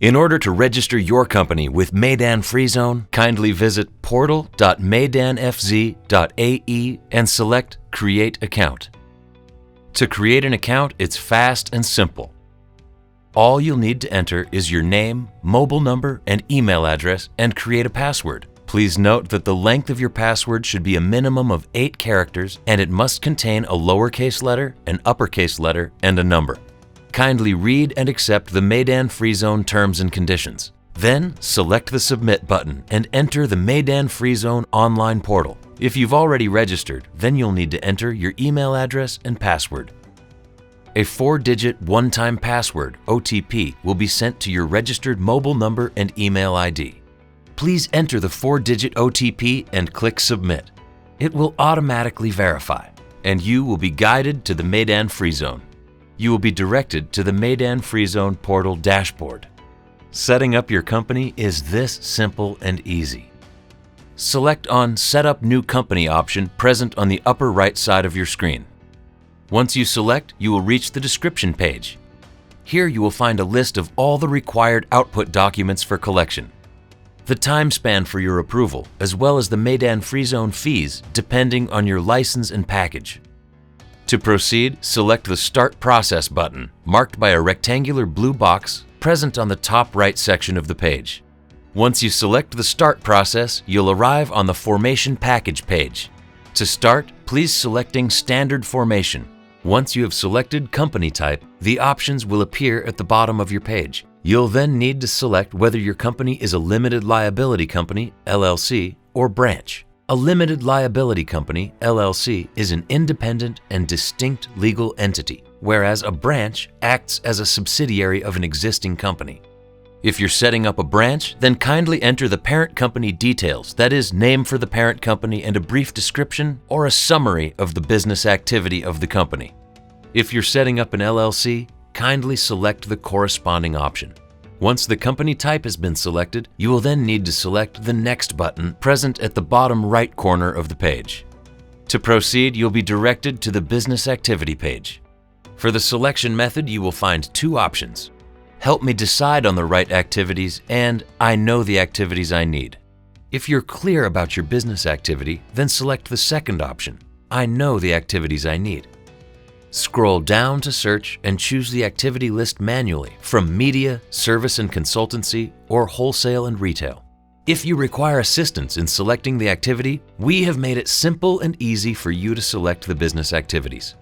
In order to register your company with Meydan FreeZone, kindly visit portal.meydanfz.ae and select Create Account. To create an account, it's fast and simple. All you'll need to enter is your name, mobile number, and email address and create a password. Please note that the length of your password should be a minimum of 8 characters and it must contain a lowercase letter, an uppercase letter, and a number. Kindly read and accept the Meydan FreeZone terms and conditions. Then select the Submit button and enter the Meydan FreeZone online portal. If you've already registered, then you'll need to enter your email address and password. A 4-digit one-time password, OTP, will be sent to your registered mobile number and email ID. Please enter the 4-digit OTP and click Submit. It will automatically verify, and you will be guided to the Meydan FreeZone. You will be directed to the Meydan FreeZone portal dashboard. Setting up your company is this simple and easy. Select on Set Up New Company option present on the upper right side of your screen. Once you select, you will reach the description page. Here you will find a list of all the required output documents for collection, the time span for your approval, as well as the Meydan FreeZone fees depending on your license and package. To proceed, select the Start Process button, marked by a rectangular blue box present on the top right section of the page. Once you select the Start process, you'll arrive on the Formation Package page. To start, please selecting Standard Formation. Once you have selected Company Type, the options will appear at the bottom of your page. You'll then need to select whether your company is a Limited Liability Company, LLC, or branch. A limited liability company, LLC, is an independent and distinct legal entity, whereas a branch acts as a subsidiary of an existing company. If you're setting up a branch, then kindly enter the parent company details, that is, name for the parent company and a brief description or a summary of the business activity of the company. If you're setting up an LLC, kindly select the corresponding option. Once the company type has been selected, you will then need to select the Next button present at the bottom right corner of the page. To proceed, you'll be directed to the Business Activity page. For the selection method, you will find 2 options: Help me decide on the right activities and I know the activities I need. If you're clear about your business activity, then select the second option: I know the activities I need. Scroll down to search and choose the activity list manually from Media, Service and Consultancy, or Wholesale and Retail. If you require assistance in selecting the activity, we have made it simple and easy for you to select the business activities.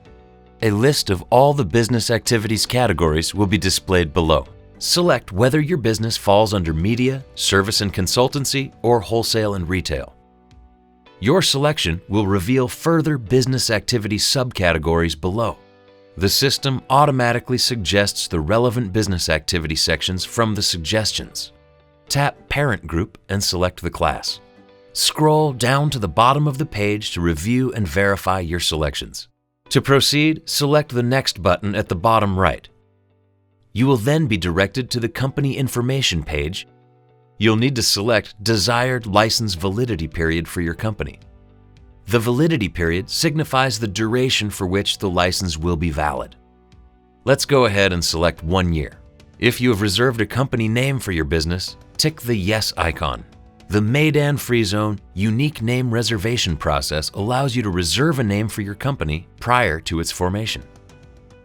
A list of all the business activities categories will be displayed below. Select whether your business falls under Media, Service and Consultancy, or Wholesale and Retail. Your selection will reveal further business activity subcategories below. The system automatically suggests the relevant business activity sections from the suggestions. Tap Parent Group and select the class. Scroll down to the bottom of the page to review and verify your selections. To proceed, select the Next button at the bottom right. You will then be directed to the Company Information page. You'll need to select Desired License Validity Period for your company. The validity period signifies the duration for which the license will be valid. Let's go ahead and select 1 year. If you have reserved a company name for your business, tick the Yes icon. The Meydan FreeZone unique name reservation process allows you to reserve a name for your company prior to its formation.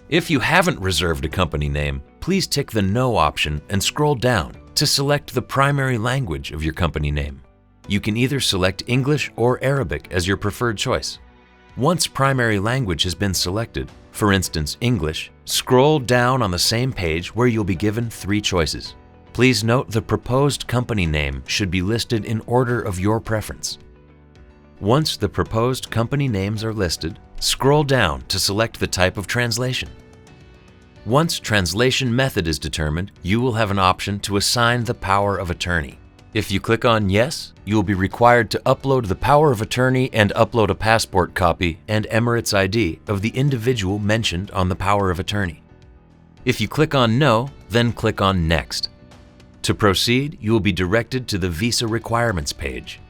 If you haven't reserved a company name, please tick the No option and scroll down to select the primary language of your company name. You can either select English or Arabic as your preferred choice. Once primary language has been selected, for instance English, scroll down on the same page where you'll be given 3 choices. Please note the proposed company name should be listed in order of your preference. Once the proposed company names are listed, scroll down to select the type of translation. Once translation method is determined, you will have an option to assign the power of attorney. If you click on Yes, you will be required to upload the power of attorney and upload a passport copy and Emirates ID of the individual mentioned on the power of attorney. If you click on No, then click on Next. To proceed, you will be directed to the Visa Requirements page.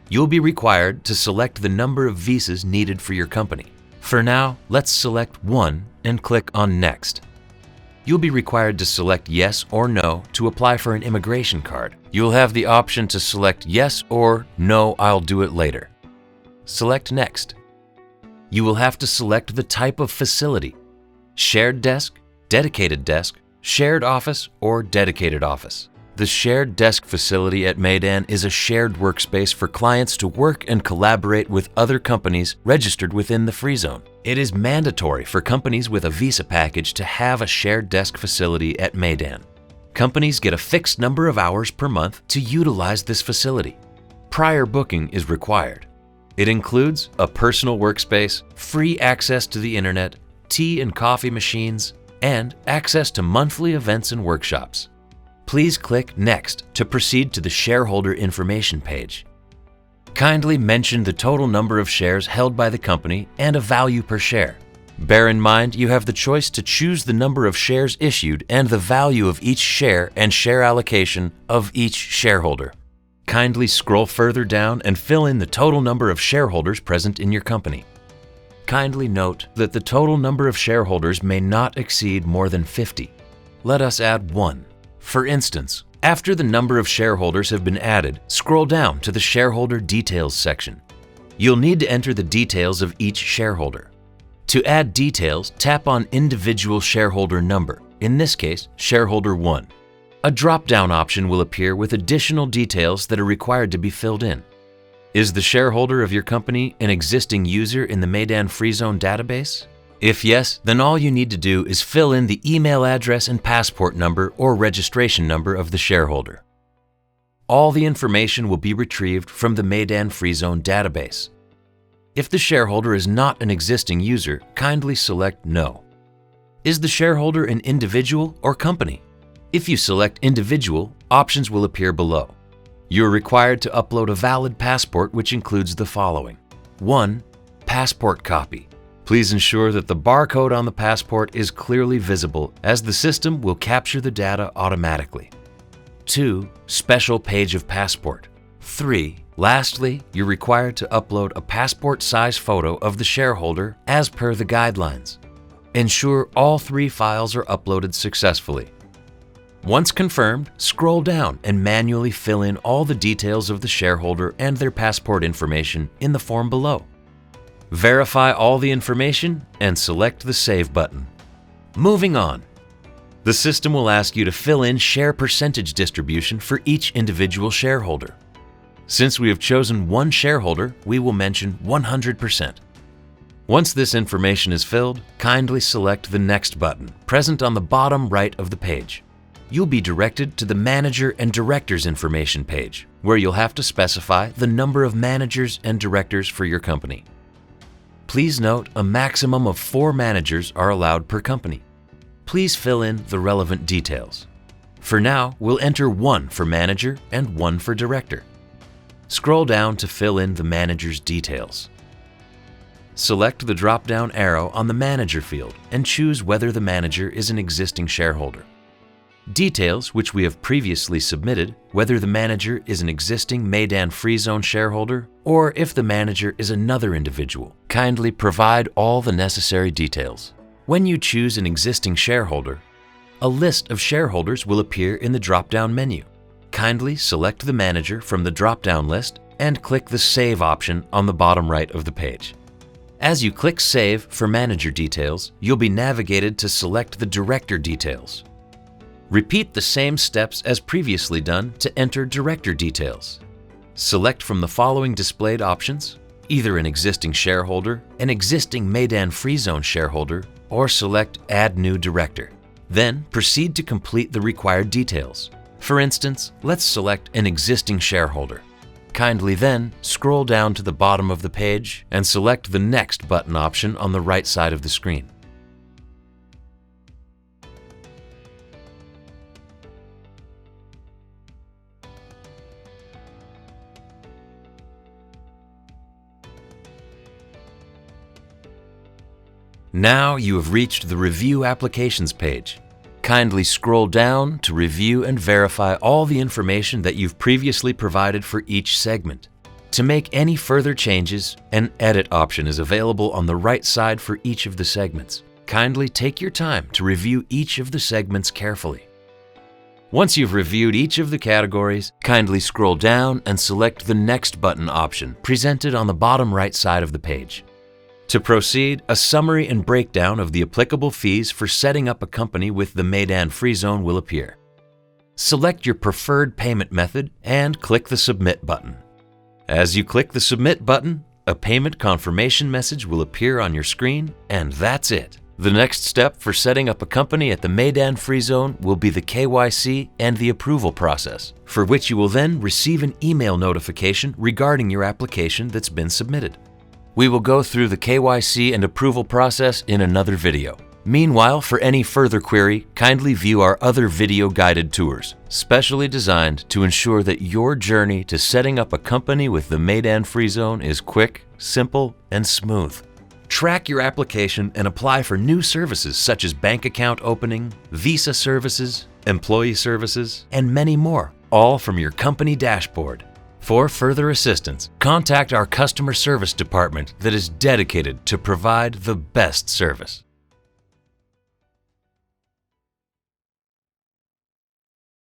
You'll be required to select the number of visas needed for your company. For now, let's select 1 and click on Next. You'll be required to select yes or no to apply for an immigration card. You'll have the option to select yes or no, I'll do it later. Select Next. You will have to select the type of facility: shared desk, dedicated desk, shared office, or dedicated office. The shared desk facility at Meydan is a shared workspace for clients to work and collaborate with other companies registered within the FreeZone. It is mandatory for companies with a visa package to have a shared desk facility at Meydan. Companies get a fixed number of hours per month to utilize this facility. Prior booking is required. It includes a personal workspace, free access to the internet, tea and coffee machines, and access to monthly events and workshops. Please click Next to proceed to the shareholder information page. Kindly mention the total number of shares held by the company and a value per share. Bear in mind you have the choice to choose the number of shares issued and the value of each share and share allocation of each shareholder. Kindly scroll further down and fill in the total number of shareholders present in your company. Kindly note that the total number of shareholders may not exceed more than 50. Let us add 1. For instance, after the number of shareholders have been added, scroll down to the Shareholder Details section. You'll need to enter the details of each shareholder. To add details, tap on Individual Shareholder Number, in this case, Shareholder 1. A drop-down option will appear with additional details that are required to be filled in. Is the shareholder of your company an existing user in the Meydan FreeZone database? If yes, then all you need to do is fill in the email address and passport number or registration number of the shareholder. All the information will be retrieved from the Meydan FreeZone database. If the shareholder is not an existing user, kindly select No. Is the shareholder an individual or company? If you select Individual, options will appear below. You are required to upload a valid passport, which includes the following. 1. Passport copy. Please ensure that the barcode on the passport is clearly visible, as the system will capture the data automatically. 2. Special page of passport. 3. Lastly, you're required to upload a passport-size photo of the shareholder as per the guidelines. Ensure all 3 files are uploaded successfully. Once confirmed, scroll down and manually fill in all the details of the shareholder and their passport information in the form below. Verify all the information and select the Save button. Moving on. The system will ask you to fill in share percentage distribution for each individual shareholder. Since we have chosen one shareholder, we will mention 100%. Once this information is filled, kindly select the Next button, present on the bottom right of the page. You'll be directed to the Manager and Directors information page, where you'll have to specify the number of managers and directors for your company. Please note a maximum of 4 managers are allowed per company. Please fill in the relevant details. For now, we'll enter 1 for manager and 1 for director. Scroll down to fill in the manager's details. Select the drop-down arrow on the Manager field and choose whether the manager is an existing shareholder. Details which we have previously submitted, whether the manager is an existing Meydan FreeZone shareholder or if the manager is another individual. Kindly provide all the necessary details. When you choose an existing shareholder, a list of shareholders will appear in the drop-down menu. Kindly select the manager from the drop-down list and click the Save option on the bottom right of the page. As you click Save for manager details, you'll be navigated to select the director details. Repeat the same steps as previously done to enter director details. Select from the following displayed options, either an existing shareholder, an existing Meydan FreeZone shareholder, or select Add New Director. Then proceed to complete the required details. For instance, let's select an existing shareholder. Kindly then scroll down to the bottom of the page and select the Next button option on the right side of the screen. Now you have reached the Review Applications page. Kindly scroll down to review and verify all the information that you've previously provided for each segment. To make any further changes, an Edit option is available on the right side for each of the segments. kindly take your time to review each of the segments carefully. Once you've reviewed each of the categories, kindly scroll down and select the Next button option presented on the bottom right side of the page. To proceed, a summary and breakdown of the applicable fees for setting up a company with the Meydan FreeZone will appear. Select your preferred payment method and click the Submit button. As you click the Submit button, a payment confirmation message will appear on your screen, and that's it. The next step for setting up a company at the Meydan FreeZone will be the KYC and the approval process, for which you will then receive an email notification regarding your application that's been submitted. We will go through the KYC and approval process in another video. Meanwhile, for any further query, kindly view our other video guided tours, specially designed to ensure that your journey to setting up a company with the Meydan FreeZone is quick, simple, and smooth. Track your application and apply for new services such as bank account opening, visa services, employee services, and many more, all from your company dashboard. For further assistance, contact our customer service department that is dedicated to provide the best service.